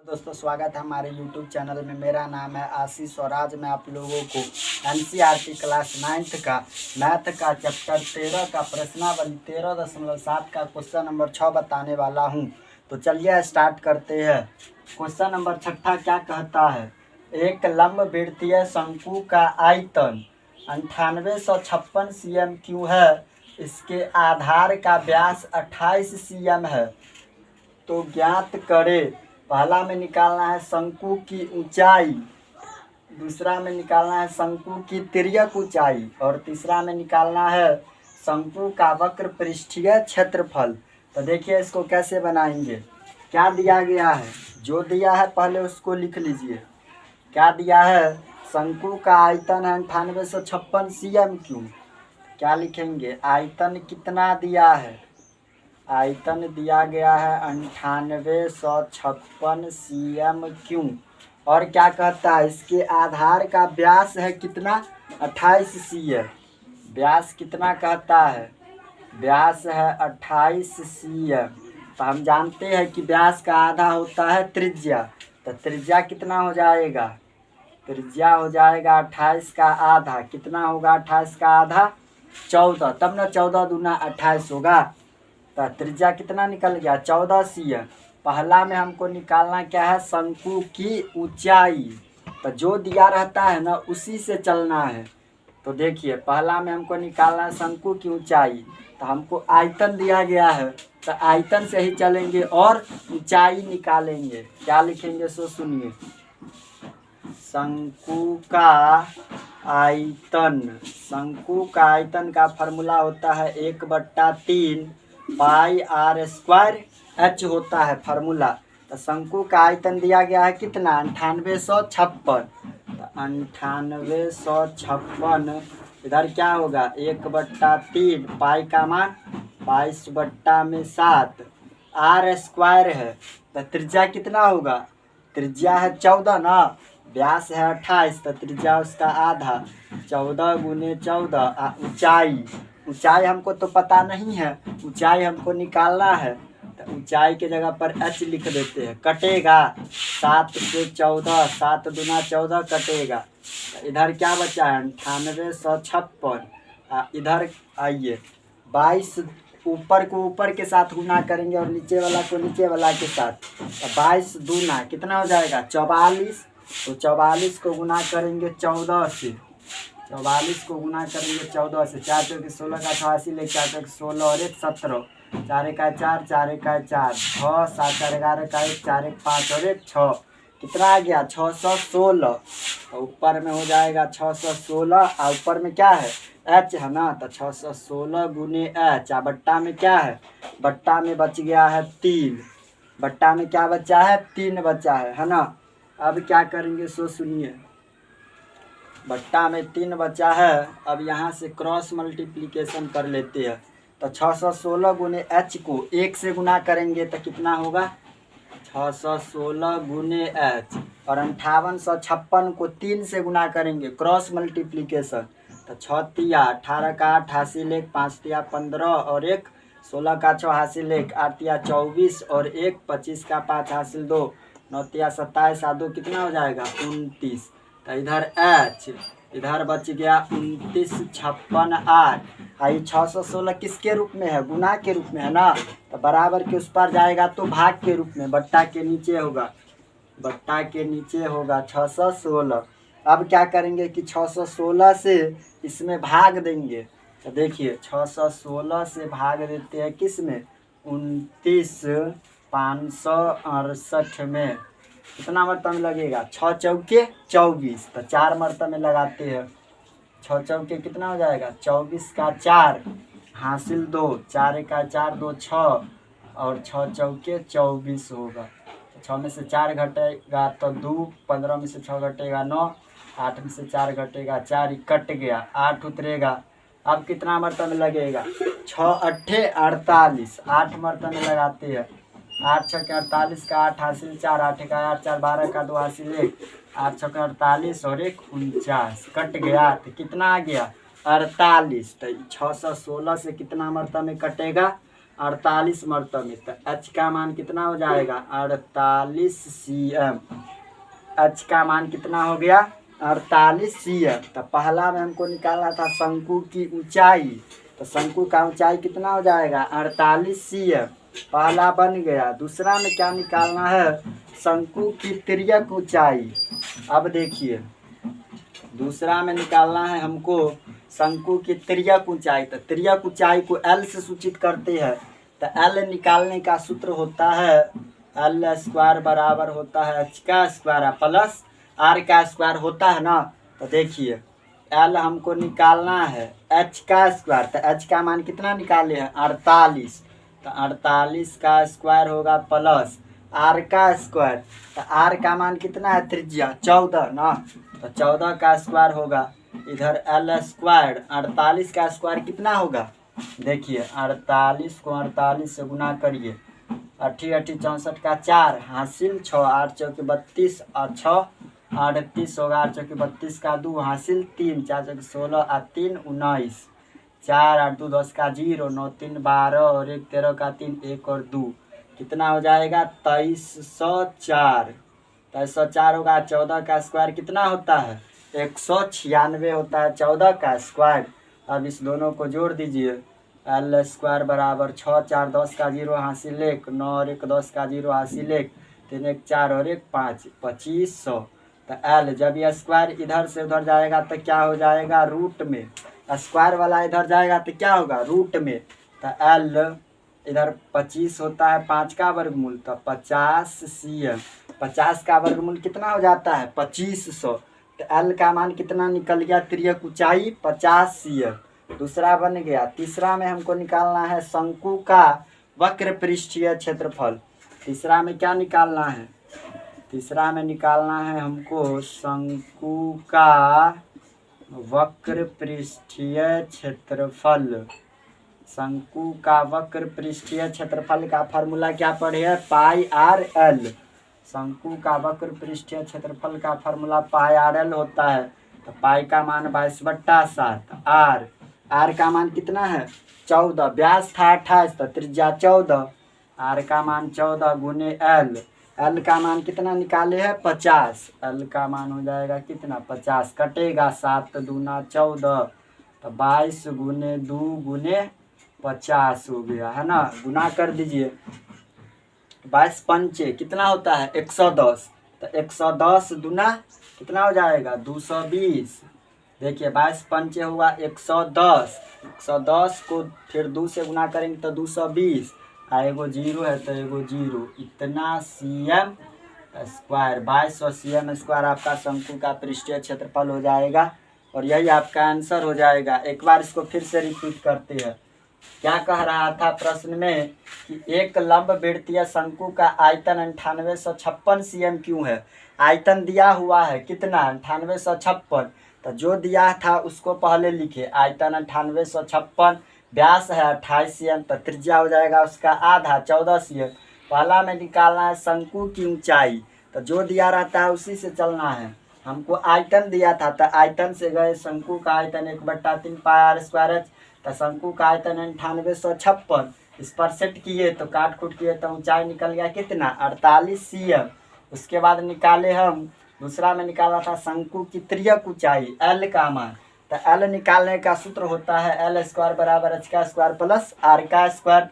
दोस्तों स्वागत है हमारे YouTube चैनल में। मेरा नाम है आशीष और आज मैं आप लोगों को NCERT क्लास 9th का मैथ का चैप्टर 13 का प्रश्नावली 13.7 का क्वेश्चन नंबर 6 बताने वाला हूं। तो चलिए स्टार्ट करते हैं। क्वेश्चन नंबर 6 क्या कहता है, एक लंबवृत्तीय शंकु का आयतन 9856 cm क्यों है, इसके आधार का व्यास 28 cm है, तो ज्ञात करें। पहला में निकालना है शंकु की ऊंचाई, दूसरा में निकालना है शंकु की तिर्यक ऊंचाई और तीसरा में निकालना है शंकु का वक्र पृष्ठीय क्षेत्रफल। तो देखिए इसको कैसे बनाएंगे। क्या दिया गया है, जो दिया है पहले उसको लिख लीजिए। क्या दिया है, शंकु का आयतन है 9856 cm क्यूब। क्या लिखेंगे, आयतन कितना दिया है, आयतन दिया गया है 9856 cm क्यूब। और क्या कहता है, इसके आधार का व्यास है कितना, 28 cm। व्यास कितना कहता है, व्यास है 28 cm। तो हम जानते हैं कि व्यास का आधा होता है त्रिज्या। तो त्रिज्या कितना हो जाएगा, त्रिज्या हो जाएगा 28 का आधा। कितना होगा 28 का आधा, 14। तब ना 14 दूना 28 होगा। तो त्रिज्या कितना निकल गया, 14 cm। पहला में हमको निकालना क्या है, शंकु की ऊंचाई। तो जो दिया रहता है ना उसी से चलना है। तो देखिए पहला में हमको निकालना है शंकु की ऊंचाई। तो हमको आयतन दिया गया है तो आयतन से ही चलेंगे और ऊंचाई निकालेंगे। क्या लिखेंगे सो सुनिए, शंकु का आयतन, शंकु का आयतन का फॉर्मूला होता है 1/3 पाई r स्क्वायर h होता है फॉर्मूला। तो शंकु का आयतन दिया गया है कितना, 9856। तो 9856 इधर क्या होगा 1/3 पाई का मान 22/7 r स्क्वायर है। तो त्रिज्या कितना होगा, त्रिज्या है 14 ना, व्यास है 28 तो त्रिज्या उसका आधा, 14 गुने 14। ऊंचाई, ऊंचाई हमको तो पता नहीं है, ऊंचाई हमको निकालना है। तो ऊंचाई के जगह पर h लिख देते हैं। कटेगा 7 से 14, 7 दूना 14 कटेगा। तो इधर क्या बचा है 9856। इधर आइए 22 ऊपर को ऊपर के साथ गुना करेंगे और नीचे वाला को नीचे वाला के साथ। तो 22 दूना कितना हो जाएगा 44। तो 44 को गुना करेंगे 14 से, 44 को गुना करेंगे 14 से। 4 चौके 16 का 88 ले, 4 चौके 16 और 1 17, 4 का 4, 4 का 4, 6 7 4 11 का 1, 4 1 5 और 1 6। कितना आ गया 616। तो ऊपर में हो जाएगा 616 और ऊपर में क्या है h है ना। तो 616 गुने h। बट्टा में क्या है, बट्टा में बच गया है 3। बट्टा में क्या बचा है, 3 बचा है ना। अब क्या करेंगे सो सुनिए, बट्टा में 3 बचा है। अब यहाँ से क्रॉस मल्टीप्लिकेशन कर लेते हैं। तो 616 गुने h को 1 से गुना करेंगे तो कितना होगा 616 गुने h। और 5856 को 3 से गुना करेंगे क्रॉस मल्टीप्लिकेशन। तो 6 तिया 18 का 8 हासिल 1, 5 तिया 15 और 1 16 का 6 हासिल 1, 8 तिया 24 और 1 25 का 5 हासिल 2, 9 तिया 27 और 2 कितना हो जाएगा 29। तो इधर h, इधर बच गया 29 56 8। आई 616 किसके रूप में है, गुना के रूप में है ना। तो बराबर के उस पर जाएगा तो भाग के रूप में, बट्टा के नीचे होगा, बट्टा के नीचे होगा 616। अब क्या करेंगे कि 616 से इसमें भाग देंगे। तो देखिए 616 से भाग देते हैं किस में, 29,568 में। कितना मरतबा में लगेगा 6 चौके 24। तो 4 मरतबा में लगाते हैं। 6 चौके कितना हो जाएगा 24 का 4 हासिल 2, 4 का 4 2 6 और 6 चौके 24 होगा। 6 में से 4 घटेगा तो 2, 15 में से 6 घटेगा 9, 8 में से 4 घटेगा 4, कट गया 8 उतरेगा। अब कितना मरतबा में लगेगा 6 8 48, 8 मरतबा में लगाते हैं। 8 6 के 48 का 8 हासिल 4, 8 का 8 4 12 का 2 हासिल 1, 8 6 के 48 और 1 49, कट गया। तो कितना आ गया 48। तो 616 से कितना मरतबा में कटेगा 48 मरतब में। तो h का मान कितना हो जाएगा 48 cm। h का मान कितना हो गया 48 cm। तो पहला में हमको निकालना था शंकु की ऊंचाई। तो शंकु का ऊंचाई कितना हो जाएगा 48 cm, पहला बन गया। दूसरा में क्या निकालना है शंकु की तिर्यक ऊंचाई। अब देखिए दूसरा में निकालना है हमको शंकु की तिर्यक ऊंचाई। तो तिर्यक ऊंचाई को L से सूचित करते हैं। तो L निकालने का सूत्र होता है L स्क्वायर बराबर होता है h का स्क्वायर प्लस r का स्क्वायर होता है ना। तो देखिए L हमको निकालना है h का स्क्वायर। तो h का मान कितना निकाले हैं 48। तो 48 का स्क्वायर होगा प्लस r का स्क्वायर। तो r का मान कितना है त्रिज्या 14 ना। तो 14 का स्क्वायर होगा इधर L स्क्वायर। 48 का स्क्वायर कितना होगा देखिए 48 को 48 से गुना करिए 8 8 64 का 4 हासिल 6 8 चौके 32 और 6 38 होगा 8 चौके 32 का 2 हासिल 3 4 चौके 16 और 3 19 4 8 2 10 का 0 9 3 12 और 1 13 का 3 1 और 2 कितना हो जाएगा 2304। 2304 होगा। 14 का स्क्वायर कितना होता है 196 होता है 14 का स्क्वायर। अब इस दोनों को जोड़ दीजिए L स्क्वायर बराबर 6 4 10 का 0 हासिल 1 9 और 1 10 का 0 हासिल 1 3 1 4 और 1 5 2500। तो L जब यह स्क्वायर इधर से उधर जाएगा तो क्या हो जाएगा रूट में। स्क्वायर वाला इधर जाएगा तो क्या होगा रूट में। तो L इधर 25 होता है 5 का वर्गमूल। तो 50 cm। 50 का वर्गमूल कितना हो जाता है 2500। तो L का मान कितना निकल गया तिर्यक ऊंचाई 50 cm। दूसरा बन गया। तीसरा में हमको निकालना है शंकु का वक्र पृष्ठीय क्षेत्रफल। तीसरा में क्या निकालना है तीसरा में निकालना है हमको शंकु का वक्र पृष्ठीय क्षेत्रफल। शंकु का वक्र पृष्ठीय क्षेत्रफल का फॉर्मूला क्या पढ़े है पाई आर एल। शंकु का वक्र पृष्ठीय क्षेत्रफल का फॉर्मूला पाई आर एल होता है। तो पाई का मान 22/7 आर का मान कितना है 14। व्यास था 28 तो त्रिज्या 14। आर का मान 14 गुने एल का मान कितना निकाले है 50। एल का मान हो जाएगा कितना 50 कटेगा 7 दूना 14। तो 22 गुने 2 गुने 50 हो गया है ना। गुना कर दीजिए 22 पंचे कितना होता है 110। तो 110 दूना कितना हो जाएगा 220। देखिए 22 पंचे हुआ 110। 110 को फिर 2 से गुना करेंगे तो 220 एगो 0 है तो एगो 0 इतना cm स्क्वायर 2200 cm स्क्वायर आपका शंकु का पृष्ठीय क्षेत्रफल हो जाएगा। और यही आपका आंसर हो जाएगा। एक बार इसको फिर से रिपीट करते हैं। क्या कह रहा था प्रश्न में कि एक लंब वृत्तीय शंकु का आयतन 9856 cm क्यों है। आयतन दिया हुआ है कितना 9856। तो जो दिया था उसको पहले लिखे आयतन 9856 व्यास है 28 cm। तो त्रिज्या हो जाएगा उसका आधा 14 cm। पहला में निकालना है शंकु की ऊंचाई। तो जो दिया रहता है उसी से चलना है। हमको आयतन दिया था तो आयतन से गए शंकु का आयतन 1/3 पाई आर स्क्वायर एच। तो शंकु का आयतन 9856 इस पर सेट किए तो काट कूट किए तो ऊंचाई निकल गया कितना 48 cm। उसके बाद निकाले हम दूसरा में निकाला था शंकु की तिर्यक ऊंचाई L का मान। तो L निकालने का सूत्र होता है L स्क्वायर बराबर h का स्क्वायर प्लस r का स्क्वायर।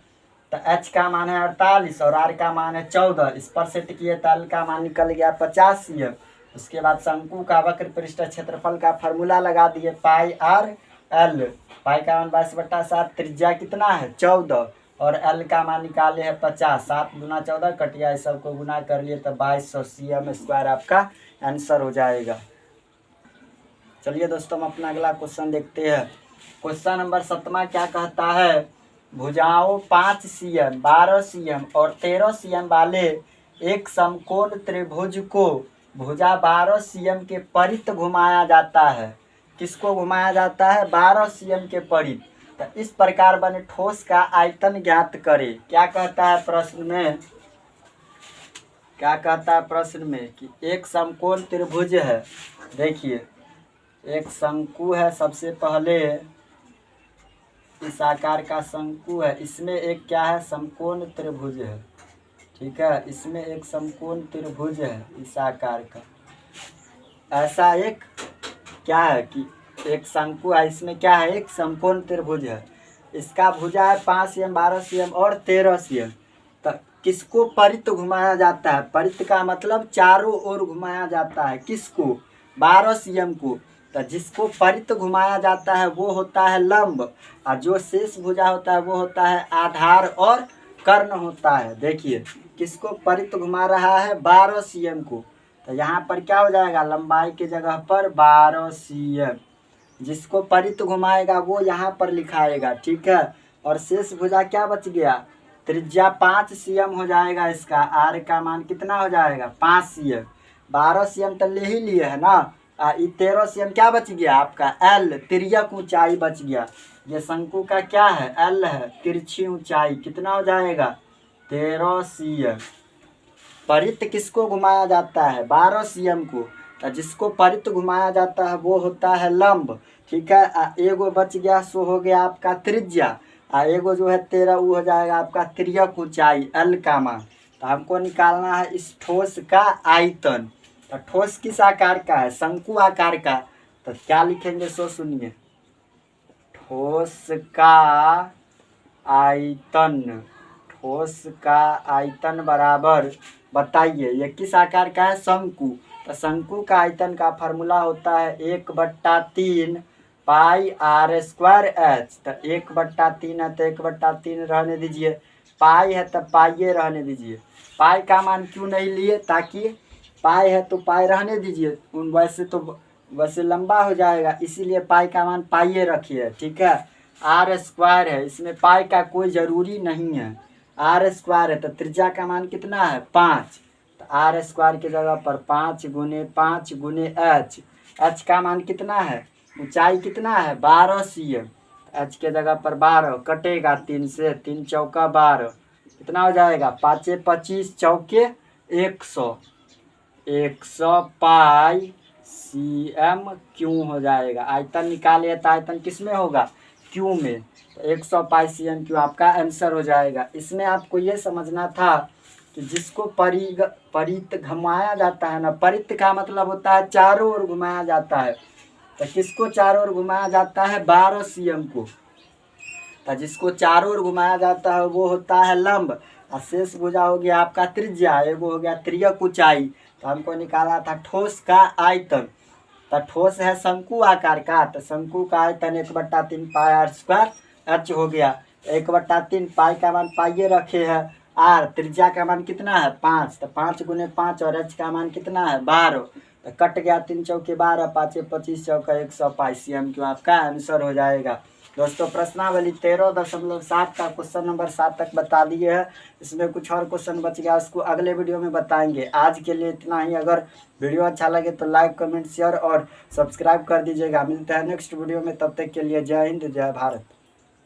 तो h का मान है 48 और r का मान है 14। इस पर सेट किए तो L का मान निकल गया 50 cm। उसके बाद शंकु का वक्र पृष्ठ क्षेत्रफल का फॉर्मूला लगा दिए पाई आर एल। पाई का मान 22/7 त्रिज्या कितना है 14 और L का मान निकाले है 50। 7 गुना 14 कटिया इस सबको गुना कर लिए तो 2200 cm स्क्वायर आपका आंसर हो जाएगा। चलिए दोस्तों हम अपना अगला क्वेश्चन देखते हैं। क्वेश्चन नंबर 7वां क्या कहता है भुजाओं 5 cm 12 cm और 13 cm वाले एक समकोण त्रिभुज को भुजा 12 cm के परित घुमाया जाता है। किसको घुमाया जाता है 12 cm के परित। तो इस प्रकार बने ठोस का आयतन ज्ञात करे। क्या कहता है प्रश्न में क्या कहता है प्रश्न में कि एक समकोण त्रिभुज है। देखिए एक शंकु है सबसे पहले इस आकार का शंकु है, इसमें एक क्या है, समकोण त्रिभुज है। ठीक है, इसमें एक समकोण त्रिभुज है इस आकार का। ऐसा एक क्या है कि एक शंकु है, इसमें क्या है, एक समकोण त्रिभुज है। इसका भुजा है 5 cm, 12 cm और 13 cm। तो किसको परित घुमाया जाता है? परित का मतलब चारों ओर घुमाया जाता है। किसको? 12 cm को। तो जिसको परित घुमाया जाता है वो होता है लंब, और जो शेष भुजा होता है वो होता है आधार और कर्ण होता है। देखिए किसको परित घुमा रहा है? 12 cm को। तो यहाँ पर क्या हो जाएगा, लंबाई के जगह पर 12 cm। जिसको परित घुमाएगा वो यहाँ पर लिखाएगा। ठीक है, और शेष भुजा क्या बच गया? त्रिज्या 5 cm हो जाएगा। इसका आर का मान कितना हो जाएगा? 5 cm। 12 cm तो ले ही लिए है ना। 13 cm क्या बच गया आपका? एल, तिर्यक ऊंचाई बच गया। ये शंकु का क्या है? एल है, तिरछी ऊंचाई। कितना हो जाएगा? 13 cm। परित किसको घुमाया जाता है? 12 cm को। तो जिसको परित घुमाया जाता है वो होता है लंब। ठीक है, एगो बच गया, सो हो गया आपका त्रिज्या। एगो जो है 13, वो हो जाएगा आपका तिर्यक ऊंचाई, एल का मान। तो हमको निकालना है इस ठोस का आयतन। तो ठोस किस आकार का है? शंकु आकार का। तो क्या लिखेंगे सो सुनिए, ठोस का आयतन। ठोस का आयतन बराबर, बताइए ये किस आकार का है? शंकु। तो शंकु का आयतन का फार्मूला होता है 1/3 पाई आर स्क्वायर एच। तो 1/3 है तो 1/3 रहने दीजिए, पाई है तो पाइये रहने दीजिए। पाई का मान क्यों नहीं लिए? ताकि पाई है तो पाई रहने दीजिए, वैसे लंबा हो जाएगा, इसीलिए पाई का मान पाइये रखिए। ठीक है, आर स्क्वायर है, इसमें पाई का कोई ज़रूरी नहीं है। आर स्क्वायर है तो त्रिज्या का मान कितना है? 5। तो आर स्क्वायर की जगह पर 5 × 5 × एच। एच का मान कितना है? ऊंचाई कितना है? 12 cm। एच के जगह पर 12 कटेगा 3 से, 3 चौका 12, कितना हो जाएगा? 5 25 चौके 100, 100 पाई cm क्यों हो जाएगा। आयतन निकालिए तो आयतन किस में होगा? क्यू में। तो 100 पाई cm क्यू आपका आंसर हो जाएगा। इसमें आपको ये समझना था कि जिसको परित घुमाया जाता है ना, परित का मतलब होता है चारों ओर घुमाया जाता है। तो किसको चारों ओर घुमाया जाता है? 12 cm को। तो जिसको चारों ओर घुमाया जाता है वो होता है लंब, और शेष भुजा हो गया आपका त्रिज्या, एगो हो गया तिर्यक ऊंचाई। तो हमको निकाला था ठोस का आयतन। तो ठोस है शंकु आकार का, तो शंकु का आयतन 1/3 पाई आर स्क्वायर एच हो गया। 1/3 पाई का मान पाइये रखे है, आर त्रिज्या का मान कितना है? 5। तो 5 × 5 और एच का मान कितना है? 12। तो कट गया 3 चौके 12, 5 25 चौका 100 पाई cm क्यों आपका आंसर हो जाएगा। दोस्तों प्रश्नावली 13.7 का क्वेश्चन नंबर 7 तक बता दिए है। इसमें कुछ और क्वेश्चन बच गया, उसको अगले वीडियो में बताएंगे। आज के लिए इतना ही। अगर वीडियो अच्छा लगे तो लाइक कमेंट शेयर और सब्सक्राइब कर दीजिएगा। मिलते हैं नेक्स्ट वीडियो में, तब तक के लिए जय हिंद जय भारत।